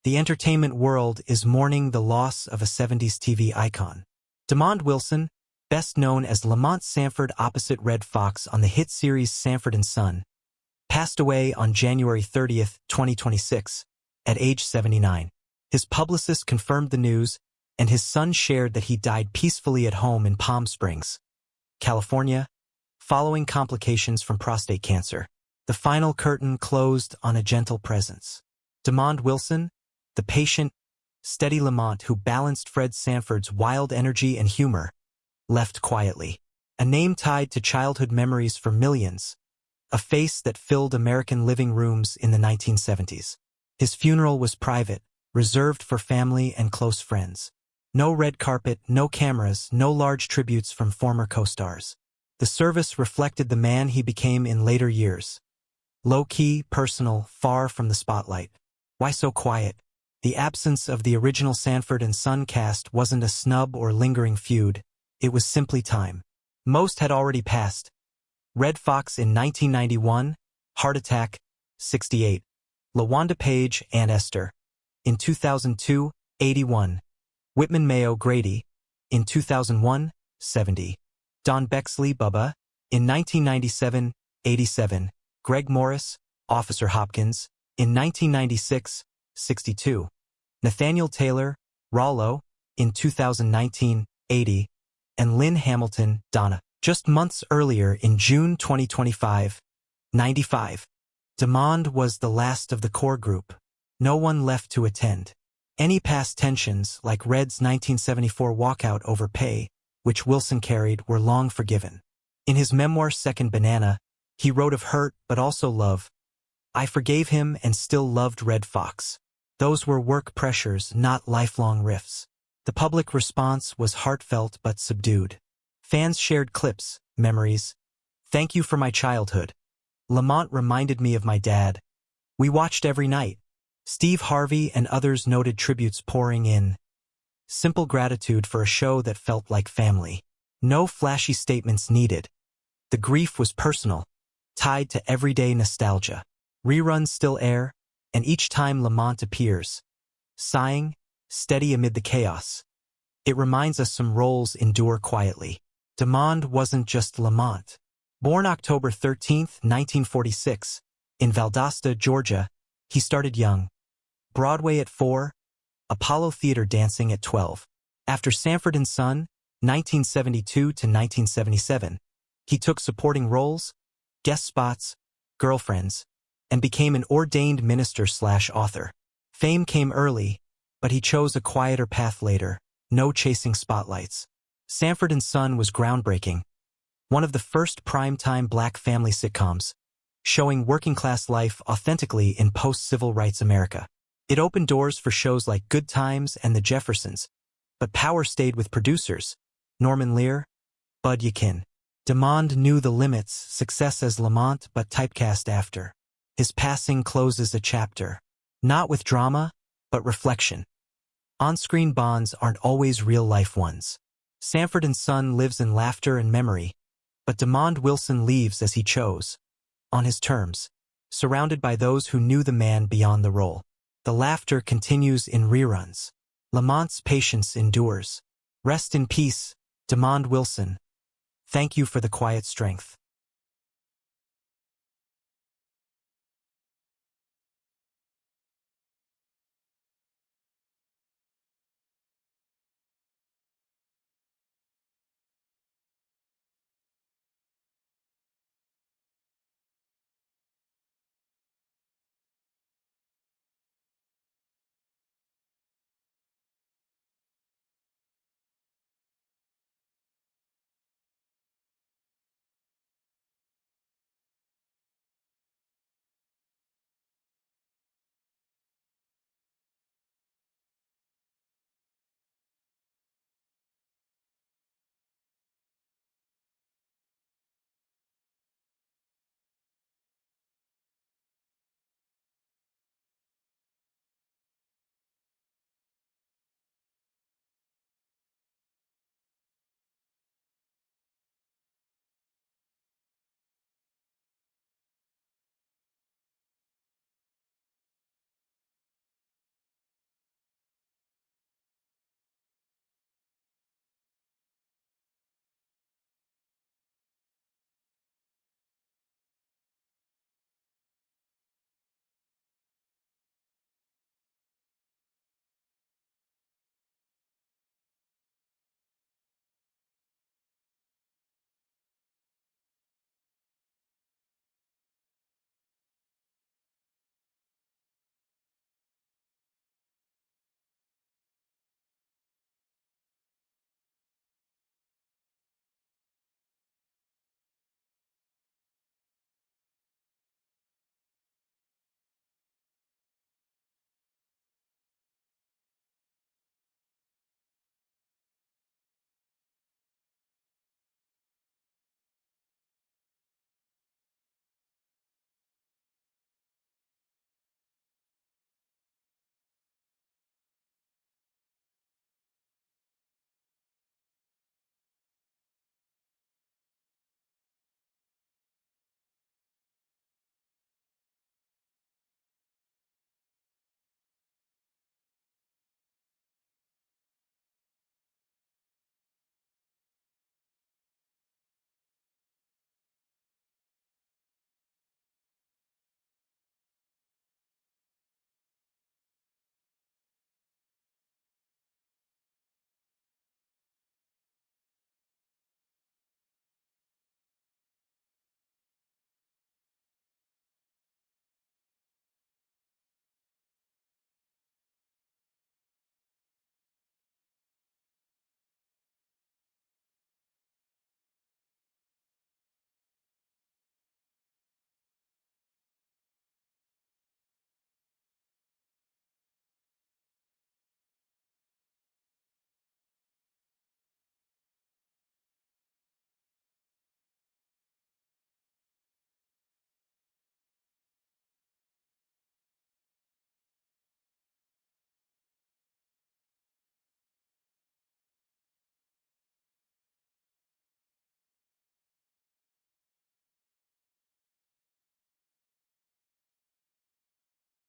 The entertainment world is mourning the loss of a 70s TV icon. Demond Wilson, best known as Lamont Sanford opposite Red Fox on the hit series Sanford and Son, passed away on January 30, 2026, at age 79. His publicist confirmed the news, and his son shared that he died peacefully at home in Palm Springs, California, following complications from prostate cancer. The final curtain closed on a gentle presence. Demond Wilson, the patient, steady Lamont who balanced Fred Sanford's wild energy and humor, left quietly. A name tied to childhood memories for millions, a face that filled American living rooms in the 1970s. His funeral was private, reserved for family and close friends. No red carpet, no cameras, no large tributes from former co-stars. The service reflected the man he became in later years. Low-key, personal, far from the spotlight. Why so quiet? The absence of the original Sanford and Son cast wasn't a snub or lingering feud. It was simply time. Most had already passed. Red Fox in 1991, heart attack, 68. LaWanda Page, Aunt Esther. In 2002, 81. Whitman Mayo Grady. In 2001, 70. Don Bexley Bubba. In 1997, 87. Greg Morris, Officer Hopkins. In 1996, 62. Nathaniel Taylor, Rollo. In 2019, 80. And Lynn Hamilton, Donna. Just months earlier in June 2025, 95. Demond was the last of the core group. No one left to attend. Any past tensions, like Red's 1974 walkout over pay, which Wilson carried, were long forgiven. In his memoir Second Banana, he wrote of hurt but also love. I forgave him and still loved Red Fox. Those were work pressures, not lifelong rifts. The public response was heartfelt but subdued. Fans shared clips, memories. Thank you for my childhood. Lamont reminded me of my dad. We watched every night. Steve Harvey and others noted tributes pouring in. Simple gratitude for a show that felt like family. No flashy statements needed. The grief was personal, tied to everyday nostalgia. Reruns still air, and each time Lamont appears, sighing, steady amid the chaos. It reminds us some roles endure quietly. Demond wasn't just Lamont. Born October 13, 1946, in Valdosta, Georgia, he started young. Broadway at 4, Apollo Theater dancing at 12. After Sanford and Son, 1972 to 1977, he took supporting roles, guest spots, girlfriends, and became an ordained minister/author. Fame came early, but he chose a quieter path later, no chasing spotlights. Sanford and Son was groundbreaking, one of the first primetime black family sitcoms, showing working-class life authentically in post-civil rights America. It opened doors for shows like Good Times and The Jeffersons, but power stayed with producers, Norman Lear, Bud Yakin. Demond knew the limits, success as Lamont but typecast after. His passing closes a chapter, not with drama, but reflection. On-screen bonds aren't always real-life ones. Sanford and Son lives in laughter and memory, but Demond Wilson leaves as he chose, on his terms, surrounded by those who knew the man beyond the role. The laughter continues in reruns. Lamont's patience endures. Rest in peace, Demond Wilson. Thank you for the quiet strength.